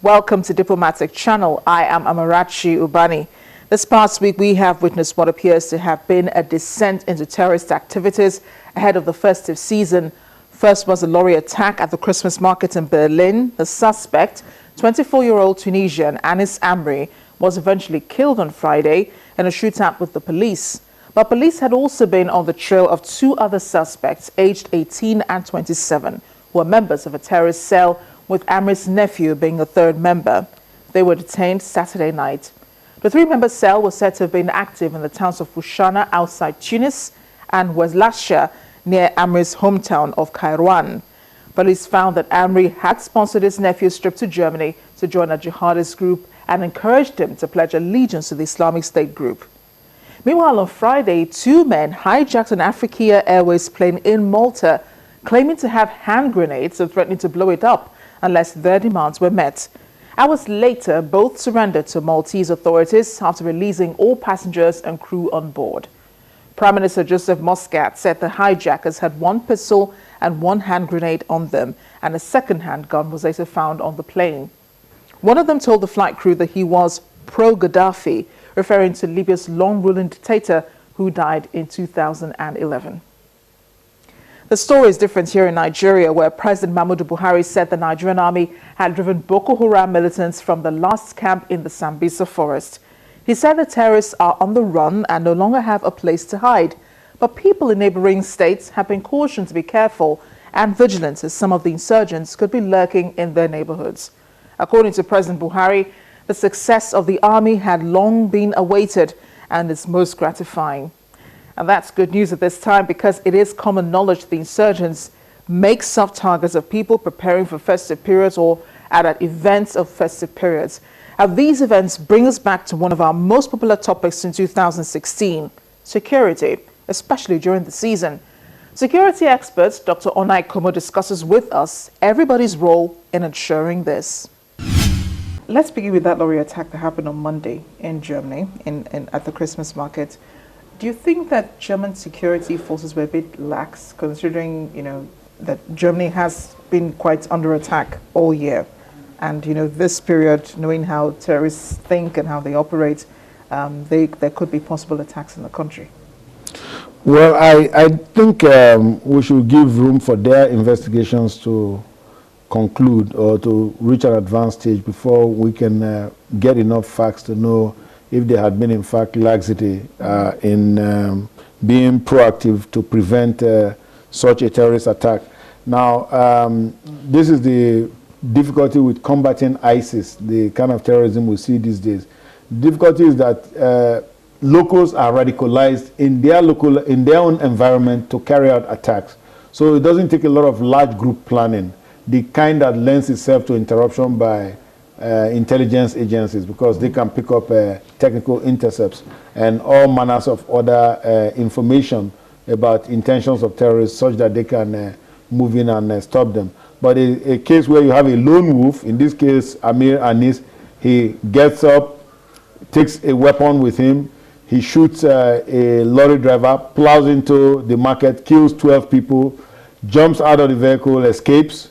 Welcome to Diplomatic Channel. I am Amarachi Ubani. This past week, we have witnessed what appears to have been a descent into terrorist activities ahead of the festive season. First was a lorry attack at the Christmas market in Berlin. The suspect, 24-year-old Tunisian Anis Amri, was eventually killed on Friday in a shootout with the police. But police had also been on the trail of two other suspects, aged 18 and 27, who were members of a terrorist cell, with Amri's nephew being a third member. They were detained Saturday night. The three-member cell was said to have been active in the towns of Fushana outside Tunis and Wezlasha near Amri's hometown of Kairouan. Police found that Amri had sponsored his nephew's trip to Germany to join a jihadist group and encouraged him to pledge allegiance to the Islamic State group. Meanwhile, on Friday, two men hijacked an Africa Airways plane in Malta, claiming to have hand grenades and threatening to blow it up unless their demands were met. Hours later, both surrendered to Maltese authorities after releasing all passengers and crew on board. Prime Minister Joseph Muscat said the hijackers had one pistol and one hand grenade on them, and a second handgun was later found on the plane. One of them told the flight crew that he was pro-Gaddafi, referring to Libya's long-ruling dictator who died in 2011. The story is different here in Nigeria, where President Muhammadu Buhari said the Nigerian army had driven Boko Haram militants from the last camp in the Sambisa forest. He said the terrorists are on the run and no longer have a place to hide. But people in neighboring states have been cautioned to be careful and vigilant, as some of the insurgents could be lurking in their neighborhoods. According to President Buhari, the success of the army had long been awaited and is most gratifying. And that's good news at this time, because it is common knowledge the insurgents make soft targets of people preparing for festive periods or at events of festive periods. And these events bring us back to one of our most popular topics in 2016, security, especially during the season. Security expert Dr. Ekhomu discusses with us everybody's role in ensuring this. Let's begin with that lorry attack that happened on Monday in Germany at the Christmas market. Do you think that German security forces were a bit lax, considering, that Germany has been quite under attack all year? And, this period, knowing how terrorists think and how they operate, there could be possible attacks in the country. Well, I think we should give room for their investigations to conclude or to reach an advanced stage before we can get enough facts to know if there had been, in fact, laxity in being proactive to prevent such a terrorist attack. Now, this is the difficulty with combating ISIS, the kind of terrorism we see these days. The difficulty is that locals are radicalized in their own environment to carry out attacks. So it doesn't take a lot of large group planning, the kind that lends itself to interruption by intelligence agencies, because they can pick up technical intercepts and all manners of other information about intentions of terrorists, such that they can move in and stop them. But a case where you have a lone wolf, in this case Amir Anis, he gets up, takes a weapon with him, he shoots a lorry driver, plows into the market, kills 12 people, jumps out of the vehicle, escapes,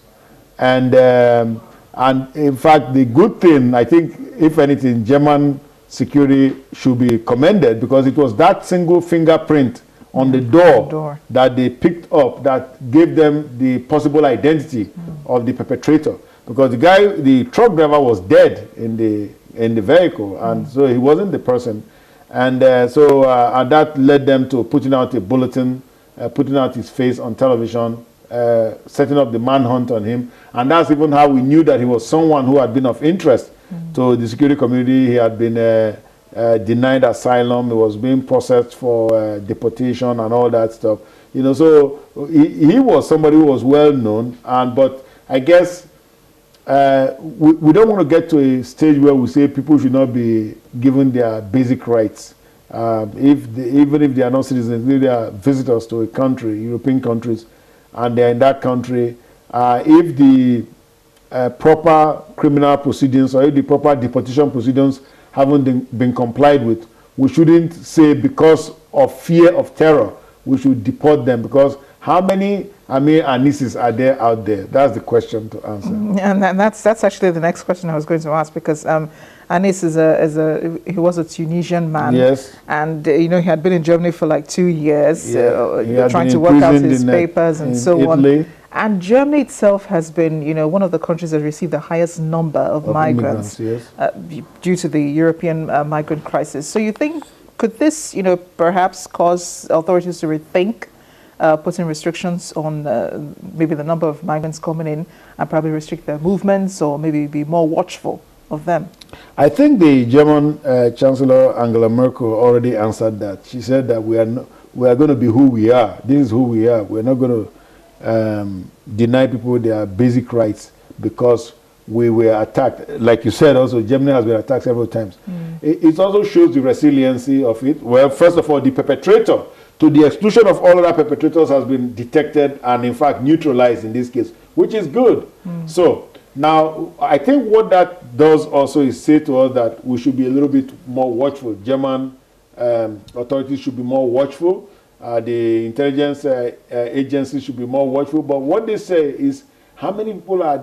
and in fact, the good thing, I think, if anything, German security should be commended, because it was that single fingerprint on the door that they picked up that gave them the possible identity of the perpetrator. Because the truck driver was dead in the vehicle, and so he wasn't the person. And and that led them to putting out a bulletin, putting out his face on television, setting up the manhunt on him. And that's even how we knew that he was someone who had been of interest to the security community. He had been denied asylum. He was being processed for deportation and all that stuff. So he was somebody who was well known. But I guess we don't want to get to a stage where we say people should not be given their basic rights. Even if they are not citizens, if they are visitors to a country, European countries, and they're in that country, if the proper criminal proceedings or if the proper deportation proceedings haven't been complied with, we shouldn't say because of fear of terror we should deport them, because How many Amir Anisis are there out there? That's the question to answer. And that's actually the next question I was going to ask, because Anis he was a Tunisian man. Yes. And he had been in Germany for like 2 years, trying to work work out his papers and so Italy. on. And Germany itself has been, one of the countries that received the highest number of migrants, yes. Due to the European migrant crisis. So you think, could this, perhaps cause authorities to rethink putting restrictions on maybe the number of migrants coming in, and probably restrict their movements, or maybe be more watchful of them? I think the German Chancellor Angela Merkel already answered that. She said that we are going to be who we are. This is who we are. We're not going to deny people their basic rights because we were attacked. Like you said, also Germany has been attacked several times. It also shows the resiliency of it. Well, first of all, the perpetrator, to the exclusion of all other perpetrators, has been detected and in fact neutralized in this case, which is good. So now I think what that does also is say to us that we should be a little bit more watchful. German authorities should be more watchful. The intelligence agencies should be more watchful. But what they say is, how many people are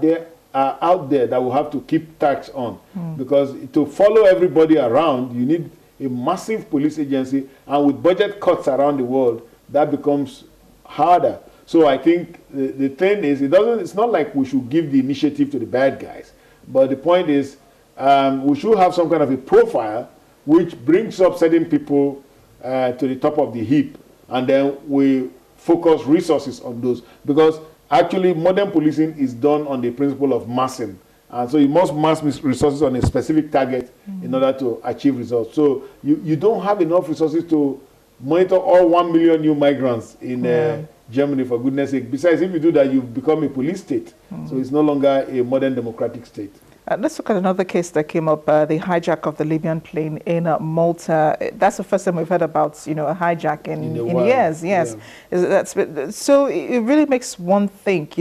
out there that will have to keep tabs on? Because to follow everybody around, you need a massive police agency, and with budget cuts around the world, that becomes harder. So I think the thing is, it's not like we should give the initiative to the bad guys, but the point is, we should have some kind of a profile which brings up certain people to the top of the heap, and then we focus resources on those, because actually modern policing is done on the principle of massing. And so you must mass resources on a specific target in order to achieve results. So you don't have enough resources to monitor all 1 million new migrants in Germany, for goodness sake. Besides, if you do that, you've become a police state. So it's no longer a modern democratic state. Let's look at another case that came up, the hijack of the Libyan plane in Malta. That's the first time we've heard about, a hijack in years. Yes. Yeah. So it really makes one think,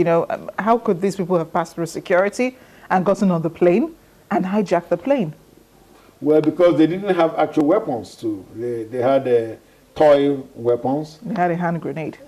how could these people have passed through security and gotten on the plane and hijacked the plane? Well, because they didn't have actual weapons too. They had toy weapons. They had a hand grenade.